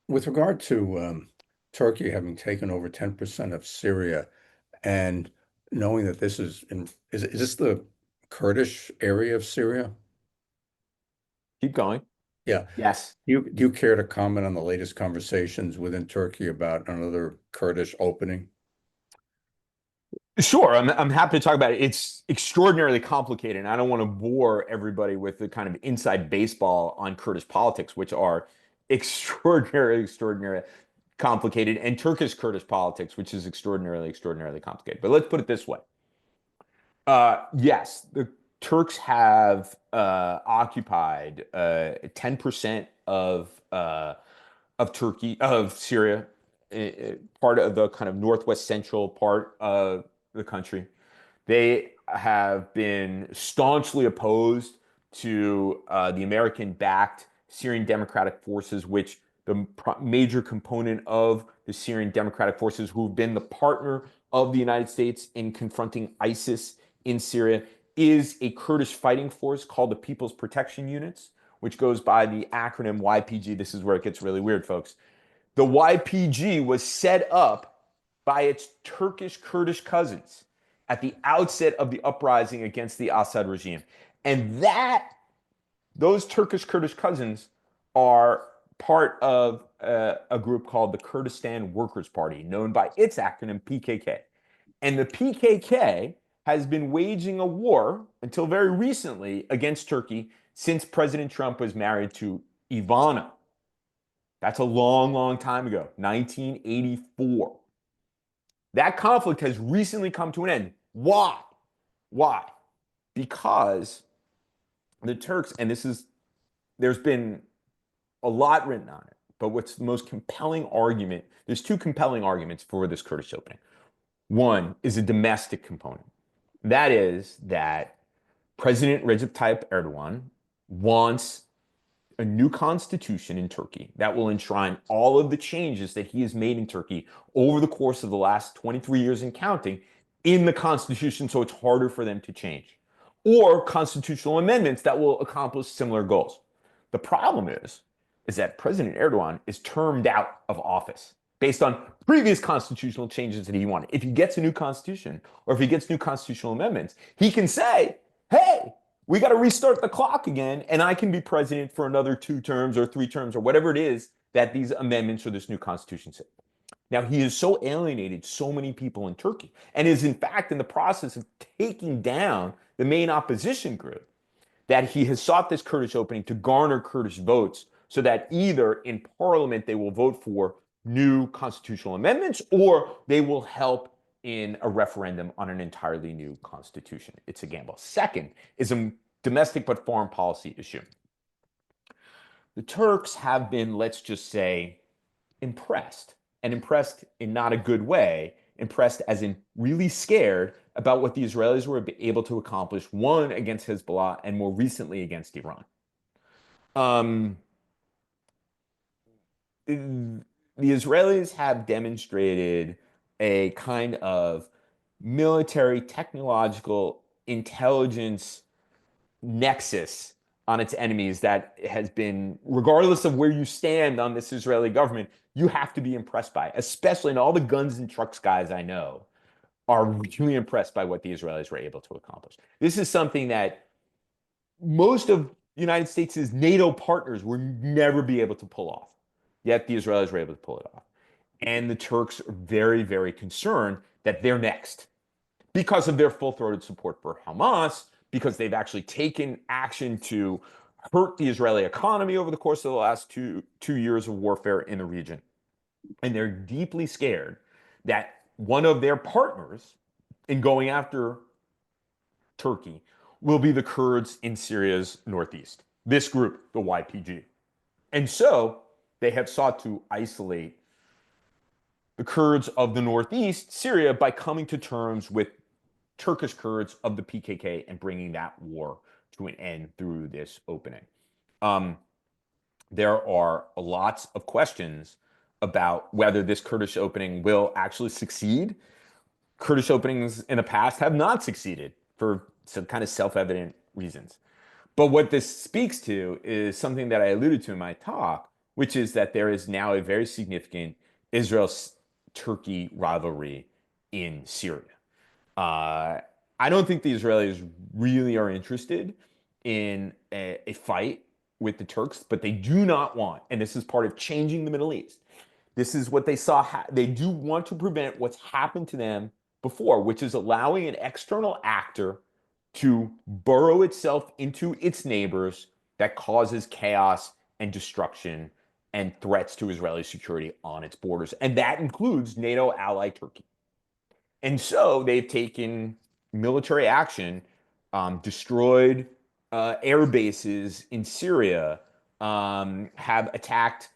With regard to Turkey having taken over 10% of Syria, and knowing that this is this the Kurdish area of Syria? Keep going. Yeah. Yes. Do you care to comment on the latest conversations within Turkey about another Kurdish opening? Sure, I'm happy to talk about it. It's extraordinarily complicated, and I don't want to bore everybody with the kind of inside baseball on Kurdish politics, which are extraordinarily complicated, and Turkish Kurdish politics, which is extraordinarily complicated. But let's put it this way. Yes, the Turks have occupied 10% of Turkey, of Syria, part of the kind of northwest central part of the country. They have been staunchly opposed to the American-backed Syrian Democratic Forces, which the major component of the Syrian Democratic Forces, who've been the partner of the United States in confronting ISIS in Syria, is a Kurdish fighting force called the People's Protection Units, which goes by the acronym YPG. This is where it gets really weird, folks. The YPG was set up by its Turkish Kurdish cousins at the outset of the uprising against the Assad regime. And those Turkish Kurdish cousins are part of a group called the Kurdistan Workers' Party, known by its acronym PKK. And the PKK has been waging a war until very recently against Turkey since President Trump was married to Ivana. That's a long time ago, 1984. That conflict has recently come to an end. Why? Why? Because the Turks, and there's been a lot written on it. But what's the most compelling argument? There's two compelling arguments for this Kurdish opening. One is a domestic component. That is that President Recep Tayyip Erdogan wants a new constitution in Turkey that will enshrine all of the changes that he has made in Turkey over the course of the last 23 years and counting in the constitution, so it's harder for them to change, or constitutional amendments that will accomplish similar goals. The problem is that President Erdogan is termed out of office based on previous constitutional changes that he wanted. If he gets a new constitution, or if he gets new constitutional amendments, he can say, hey, we got to restart the clock again, and I can be president for another 2 terms or 3 terms or whatever it is that these amendments or this new constitution say. Now, he has so alienated so many people in Turkey and is, in fact, in the process of taking down the main opposition group that he has sought this Kurdish opening to garner Kurdish votes so that either in parliament they will vote for new constitutional amendments or they will help in a referendum on an entirely new constitution. It's a gamble. Second is a domestic but foreign policy issue. The Turks have been, let's just say, impressed, and impressed in not a good way, impressed as in really scared about what the Israelis were able to accomplish, one, against Hezbollah, and more recently against Iran. The Israelis have demonstrated a kind of military, technological, intelligence nexus on its enemies that has been, regardless of where you stand on this Israeli government, you have to be impressed by, especially in all the guns and trucks guys I know are really impressed by what the Israelis were able to accomplish. This is something that most of the United States' NATO partners will never be able to pull off. Yet the Israelis were able to pull it off. And the Turks are very, very concerned that they're next because of their full-throated support for Hamas, because they've actually taken action to hurt the Israeli economy over the course of the last two years of warfare in the region. And they're deeply scared that one of their partners in going after Turkey will be the Kurds in Syria's northeast, this group, the YPG. And so they have sought to isolate the Kurds of the northeast, Syria, by coming to terms with Turkish Kurds of the PKK and bringing that war to an end through this opening. There are lots of questions about whether this Kurdish opening will actually succeed. Kurdish openings in the past have not succeeded for some kind of self-evident reasons. But what this speaks to is something that I alluded to in my talk, which is that there is now a very significant Israel-Turkey rivalry in Syria. I don't think the Israelis really are interested in a fight with the Turks, but they do not want, and this is part of changing the Middle East. This is what they saw. They do want to prevent what's happened to them before, which is allowing an external actor to burrow itself into its neighbors that causes chaos and destruction and threats to Israeli security on its borders. And that includes NATO ally Turkey. And so they've taken military action, destroyed air bases in Syria, have attacked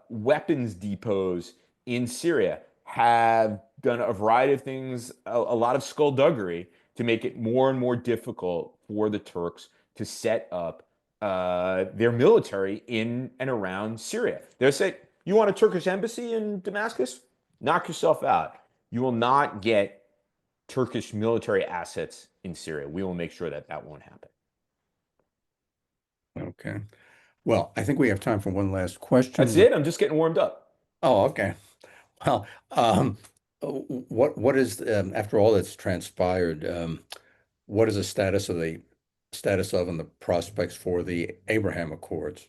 weapons depots in Syria, have done a variety of things, a lot of skullduggery to make it more and more difficult for the Turks to set up their military in and around Syria. They'll say, you want a Turkish embassy in Damascus? Knock yourself out. You will not get Turkish military assets in Syria. We will make sure that that won't happen. Okay. Well, I think we have time for one last question. That's it? I'm just getting warmed up. Oh, okay. Well, what is after all that's transpired? What is the status of and the prospects for the Abraham Accords?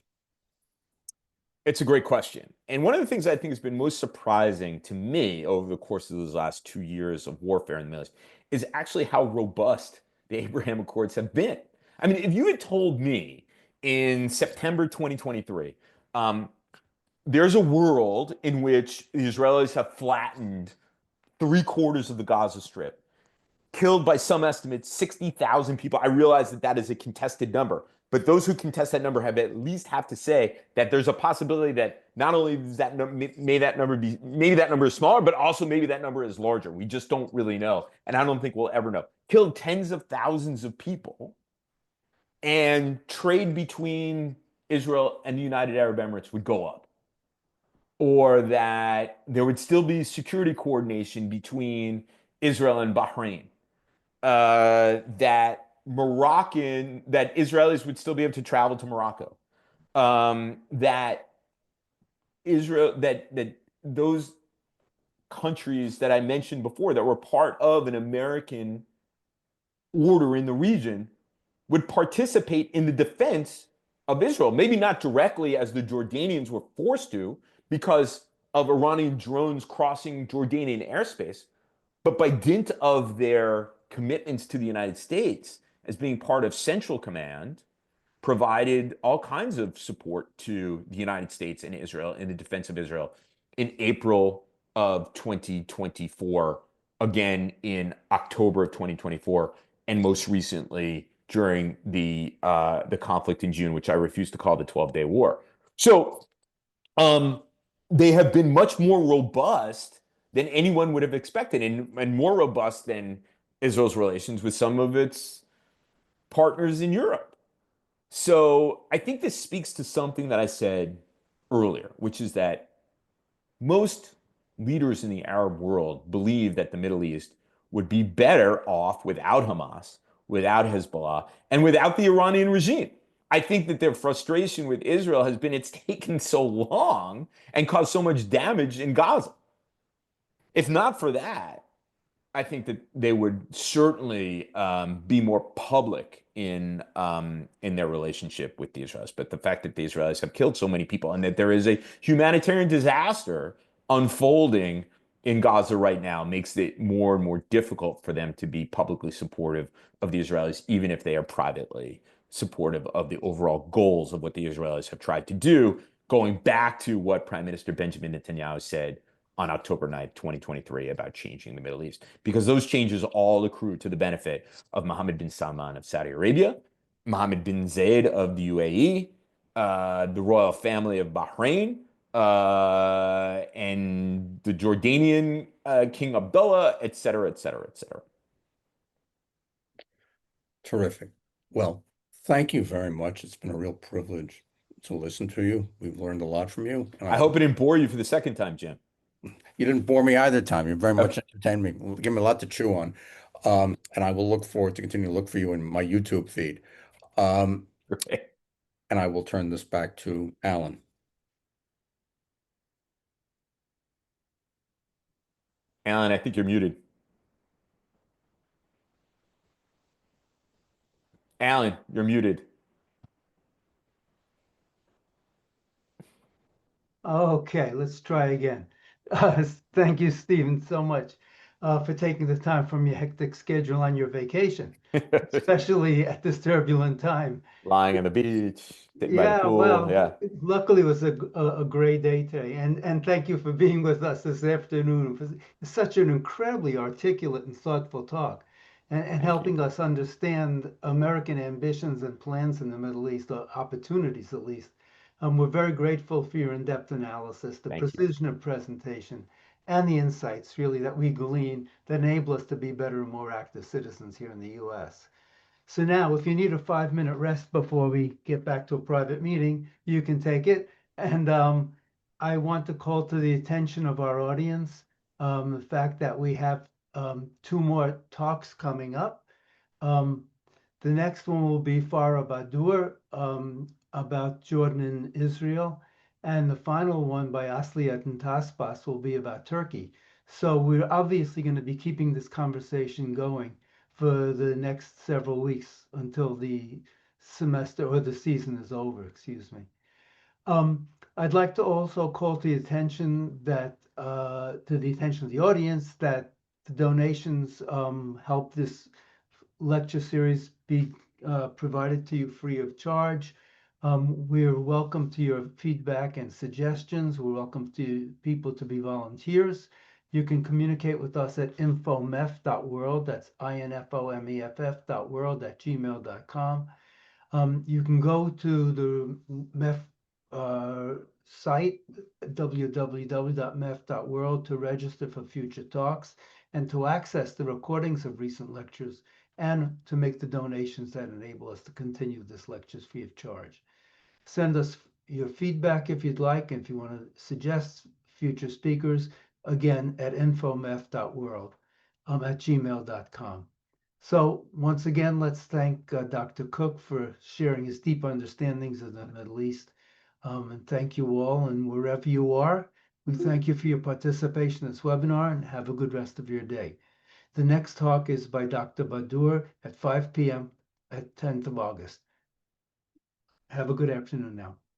It's a great question. And one of the things I think has been most surprising to me over the course of those last 2 years of warfare in the Middle East is actually how robust the Abraham Accords have been. I mean, if you had told me in September 2023, there's a world in which the Israelis have flattened 3/4 of the Gaza Strip, killed by some estimates 60,000 people. I realize that that is a contested number, But those who contest that number have at least have to say that there's a possibility that not only does that may that number be, maybe that number is smaller, but also maybe that number is larger. We just don't really know, and I don't think we'll ever know. Killed tens of thousands of people, and trade between Israel and the United Arab Emirates would go up, or that there would still be security coordination between Israel and Bahrain, that Israelis would still be able to travel to Morocco, that those countries that I mentioned before that were part of an American order in the region would participate in the defense of Israel. Maybe not directly as the Jordanians were forced to because of Iranian drones crossing Jordanian airspace, but by dint of their commitments to the United States as being part of Central Command, provided all kinds of support to the United States and Israel in the defense of Israel in April of 2024, again in October of 2024, and most recently during the conflict in June, which I refuse to call the 12-day war. So they have been much more robust than anyone would have expected, and more robust than Israel's relations with some of its partners in Europe. So I think this speaks to something that I said earlier, which is that most leaders in the Arab world believe that the Middle East would be better off without Hamas, without Hezbollah, and without the Iranian regime. I think that their frustration with Israel has been it's taken so long and caused so much damage in Gaza. If not for that, I think that they would certainly be more public in their relationship with the Israelis. But the fact that the Israelis have killed so many people and that there is a humanitarian disaster unfolding in Gaza right now makes it more and more difficult for them to be publicly supportive of the Israelis, even if they are privately supportive of the overall goals of what the Israelis have tried to do, going back to what Prime Minister Benjamin Netanyahu said on October 9th, 2023, about changing the Middle East, because those changes all accrue to the benefit of Mohammed bin Salman of Saudi Arabia, Mohammed bin Zayed of the UAE, the royal family of Bahrain, and the Jordanian King Abdullah, et cetera, et cetera, et cetera. Terrific. Well, thank you very much. It's been a real privilege to listen to you. We've learned a lot from you. I hope it didn't bore you for the second time, Jim. You didn't bore me either time. You very much entertained me. Give me a lot to chew on. And I will look forward to continue to look for you in my YouTube feed. Great. And I will turn this back to Alan. Alan, I think you're muted. Alan, you're muted. Okay, let's try again. Thank you, Stephen, so much for taking the time from your hectic schedule on your vacation, especially at this turbulent time. Lying on the beach, sitting by the Yeah, pool. well, Yeah. luckily it was a great day today, and thank you for being with us this afternoon. For such an incredibly articulate and thoughtful talk, and helping us understand American ambitions and plans in the Middle East, or opportunities at least. We're very grateful for your in-depth analysis, the precision of presentation, and the insights really that we glean that enable us to be better and more active citizens here in the U.S. So now, if you need a 5-minute rest before we get back to a private meeting, you can take it. And I want to call to the attention of our audience the fact that we have 2 more talks coming up. The next one will be Farah Badur about Jordan and Israel. And the final one by Asliat and Taspas will be about Turkey. So we're obviously going to be keeping this conversation going for the next several weeks until the semester or the season is over, excuse me. I'd like to also call to the attention that to the attention of the audience that the donations help this lecture series be provided to you free of charge. We're welcome to your feedback and suggestions. We're welcome to people to be volunteers. You can communicate with us at infomef.world, that's INFOMEFF.world @gmail.com. You can go to the MEF site, www.mef.world, to register for future talks and to access the recordings of recent lectures and to make the donations that enable us to continue this lectures free of charge. Send us your feedback if you'd like, and if you want to suggest future speakers, again at infomef.world at gmail.com. So once again, let's thank Dr. Cook for sharing his deep understandings of the Middle East. And thank you all, and wherever you are, we thank you for your participation in this webinar and have a good rest of your day. The next talk is by Dr. Badur at 5 p.m. at 10th of August. Have a good afternoon now.